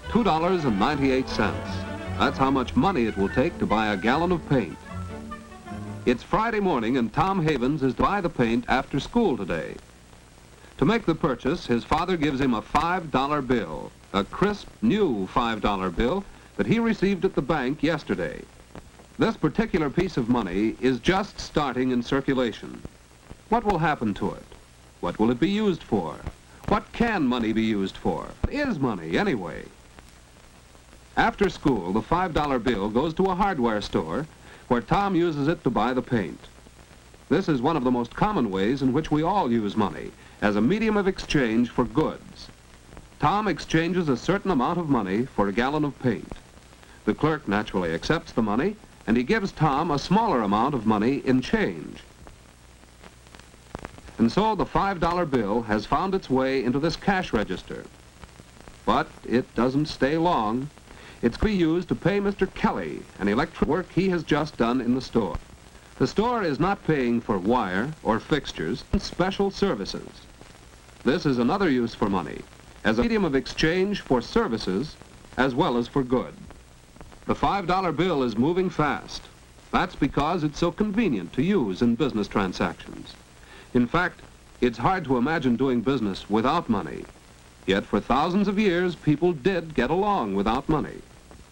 $2.98. That's how much money it will take to buy a gallon of paint. It's Friday morning and Tom Havens is to buy the paint after school today. To make the purchase, his father gives him a $5 bill, a crisp, new $5 bill that he received at the bank yesterday. This particular piece of money is just starting in circulation. What will happen to it? What will it be used for? What can money be used for? What is money, anyway? After school, the $5 bill goes to a hardware store where Tom uses it to buy the paint. This is one of the most common ways in which we all use money, as a medium of exchange for goods. Tom exchanges a certain amount of money for a gallon of paint. The clerk naturally accepts the money, and he gives Tom a smaller amount of money in change. And so the $5 bill has found its way into this cash register. But it doesn't stay long. It's to be used to pay Mr. Kelly an electric work he has just done in the store. The store is not paying for wire or fixtures, special services. This is another use for money, as a medium of exchange for services as well as for goods. The $5 bill is moving fast. That's because it's so convenient to use in business transactions. In fact, it's hard to imagine doing business without money. Yet for thousands of years, people did get along without money.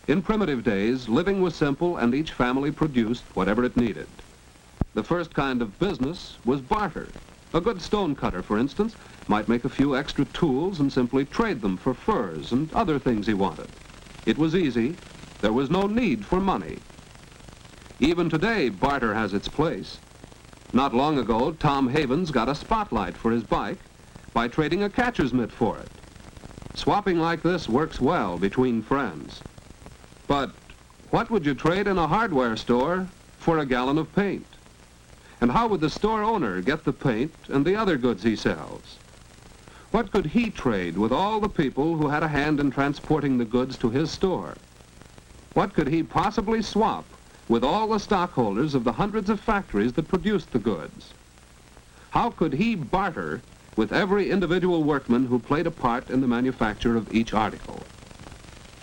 In primitive days, living was simple and each family produced whatever it needed. The first kind of business was barter. A good stone cutter, for instance, might make a few extra tools and simply trade them for furs and other things he wanted. It was easy. There was no need for money. Even today, barter has its place. Not long ago, Tom Havens got a spotlight for his bike by trading a catcher's mitt for it. Swapping like this works well between friends. But what would you trade in a hardware store for a gallon of paint? And how would the store owner get the paint and the other goods he sells? What could he trade with all the people who had a hand in transporting the goods to his store? What could he possibly swap with all the stockholders of the hundreds of factories that produced the goods? How could he barter with every individual workman who played a part in the manufacture of each article?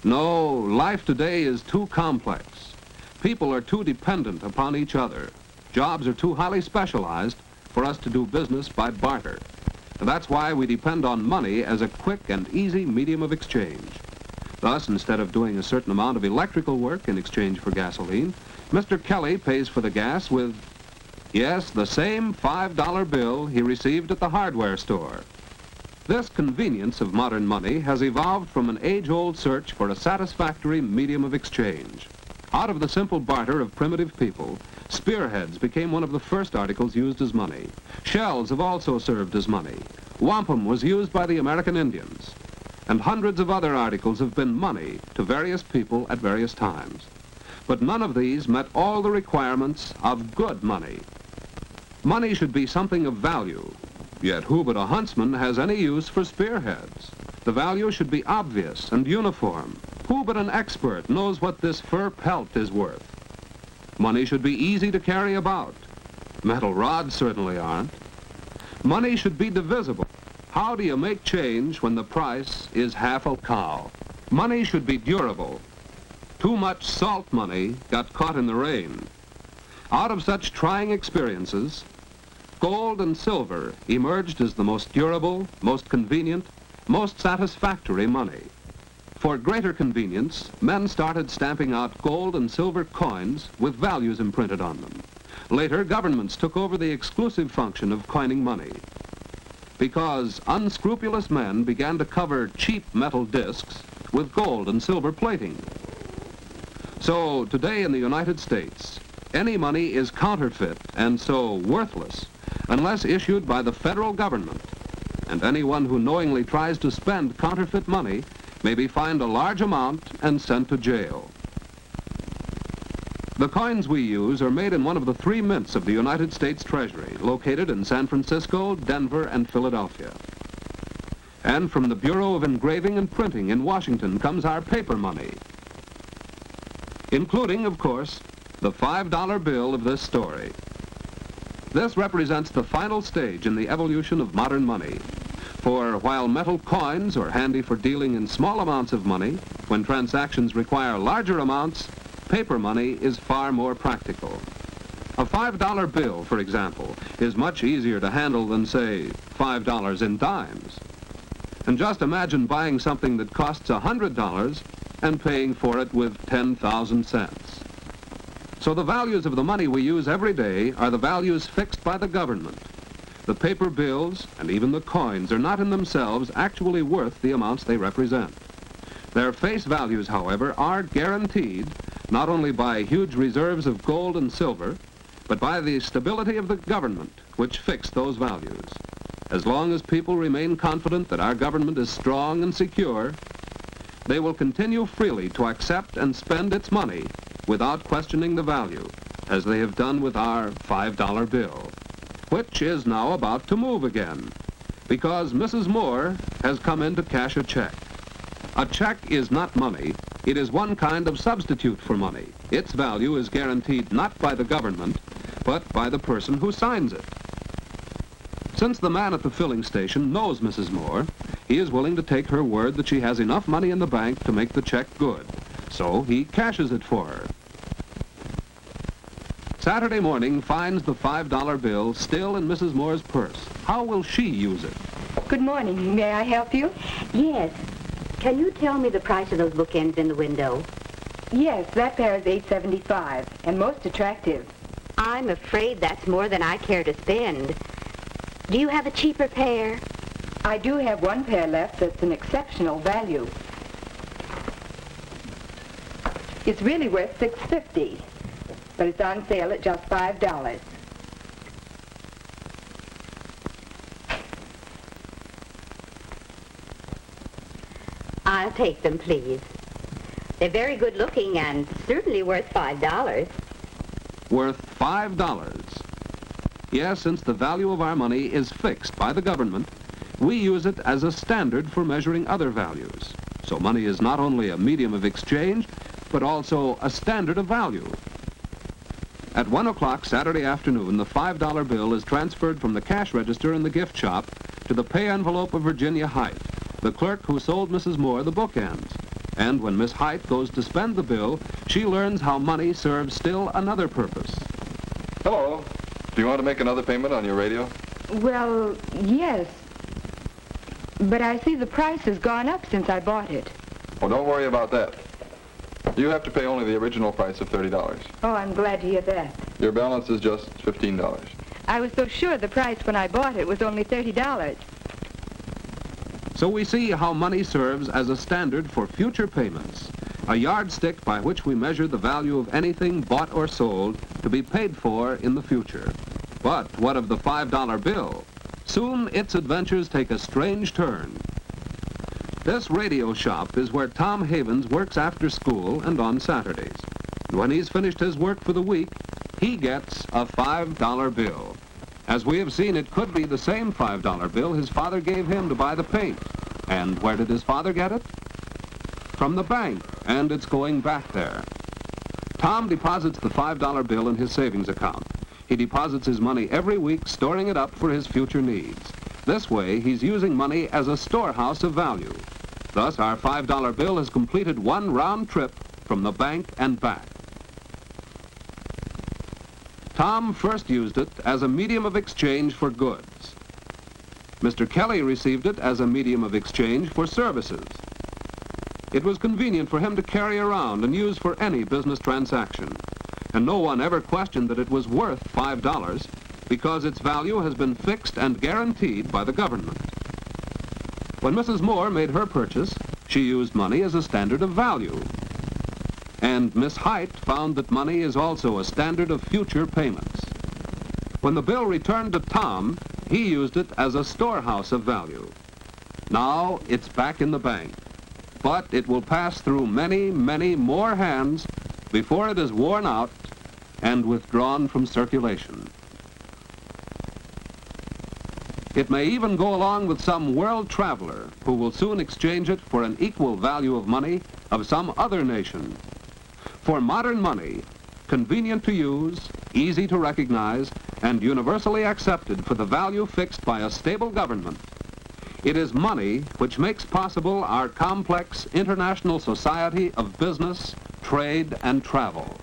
No, life today is too complex. People are too dependent upon each other. Jobs are too highly specialized for us to do business by barter. And that's why we depend on money as a quick and easy medium of exchange. Thus, instead of doing a certain amount of electrical work in exchange for gasoline, Mr. Kelly pays for the gas with, yes, the same $5 bill he received at the hardware store. This convenience of modern money has evolved from an age-old search for a satisfactory medium of exchange. Out of the simple barter of primitive people, spearheads became one of the first articles used as money. Shells have also served as money. Wampum was used by the American Indians. And hundreds of other articles have been money to various people at various times. But none of these met all the requirements of good money. Money should be something of value, yet who but a huntsman has any use for spearheads? The value should be obvious and uniform. Who but an expert knows what this fur pelt is worth? Money should be easy to carry about. Metal rods certainly aren't. Money should be divisible. How do you make change when the price is half a cow? Money should be durable. Too much salt money got caught in the rain. Out of such trying experiences, gold and silver emerged as the most durable, most convenient, most satisfactory money. For greater convenience, men started stamping out gold and silver coins with values imprinted on them. Later, governments took over the exclusive function of coining money, because unscrupulous men began to cover cheap metal discs with gold and silver plating. So today in the United States, any money is counterfeit and so worthless unless issued by the federal government. And anyone who knowingly tries to spend counterfeit money may be fined a large amount and sent to jail. The coins we use are made in one of the 3 mints of the United States Treasury, located in San Francisco, Denver, and Philadelphia. And from the Bureau of Engraving and Printing in Washington comes our paper money, including, of course, the $5 bill of this story. This represents the final stage in the evolution of modern money. For while metal coins are handy for dealing in small amounts of money, when transactions require larger amounts, paper money is far more practical. A $5 bill, for example, is much easier to handle than, say, $5 in dimes. And just imagine buying something that costs $100 and paying for it with 10,000 cents. So the values of the money we use every day are the values fixed by the government. The paper bills and even the coins are not in themselves actually worth the amounts they represent. Their face values, however, are guaranteed not only by huge reserves of gold and silver, but by the stability of the government, which fixed those values. As long as people remain confident that our government is strong and secure, they will continue freely to accept and spend its money without questioning the value, as they have done with our $5 bill, which is now about to move again, because Mrs. Moore has come in to cash a check. A check is not money. It is one kind of substitute for money. Its value is guaranteed not by the government, but by the person who signs it. Since the man at the filling station knows Mrs. Moore, he is willing to take her word that she has enough money in the bank to make the check good. So he cashes it for her. Saturday morning finds the $5 bill still in Mrs. Moore's purse. How will she use it? Good morning. May I help you? Yes. Can you tell me the price of those bookends in the window? Yes, that pair is $8.75 and most attractive. I'm afraid that's more than I care to spend. Do you have a cheaper pair? I do have one pair left that's an exceptional value. It's really worth $6.50, but it's on sale at just $5. I'll take them, please. They're very good looking and certainly worth $5. Worth $5. Yes, since the value of our money is fixed by the government, we use it as a standard for measuring other values. So money is not only a medium of exchange, but also a standard of value. At 1 o'clock Saturday afternoon, the $5 bill is transferred from the cash register in the gift shop to the pay envelope of Virginia Height, the clerk who sold Mrs. Moore the bookends. And when Miss Height goes to spend the bill, she learns how money serves still another purpose. Hello. Do you want to make another payment on your radio? Well, yes. But I see the price has gone up since I bought it. Oh, don't worry about that. You have to pay only the original price of $30. Oh, I'm glad to hear that. Your balance is just $15. I was so sure the price when I bought it was only $30. So we see how money serves as a standard for future payments, a yardstick by which we measure the value of anything bought or sold to be paid for in the future. But what of the $5 bill? Soon its adventures take a strange turn. This radio shop is where Tom Havens works after school and on Saturdays. And when he's finished his work for the week, he gets a $5 bill. As we have seen, it could be the same $5 bill his father gave him to buy the paint. And where did his father get it? From the bank, and it's going back there. Tom deposits the $5 bill in his savings account. He deposits his money every week, storing it up for his future needs. This way, he's using money as a storehouse of value. Thus, our $5 bill has completed one round trip from the bank and back. Tom first used it as a medium of exchange for goods. Mr. Kelly received it as a medium of exchange for services. It was convenient for him to carry around and use for any business transaction. And no one ever questioned that it was worth $5 because its value has been fixed and guaranteed by the government. When Mrs. Moore made her purchase, she used money as a standard of value. And Miss Height found that money is also a standard of future payments. When the bill returned to Tom, he used it as a storehouse of value. Now it's back in the bank, but it will pass through many, many more hands before it is worn out and withdrawn from circulation. It may even go along with some world traveler who will soon exchange it for an equal value of money of some other nation. For modern money, convenient to use, easy to recognize, and universally accepted for the value fixed by a stable government, It is money which makes possible our complex international society of business, trade, and travel.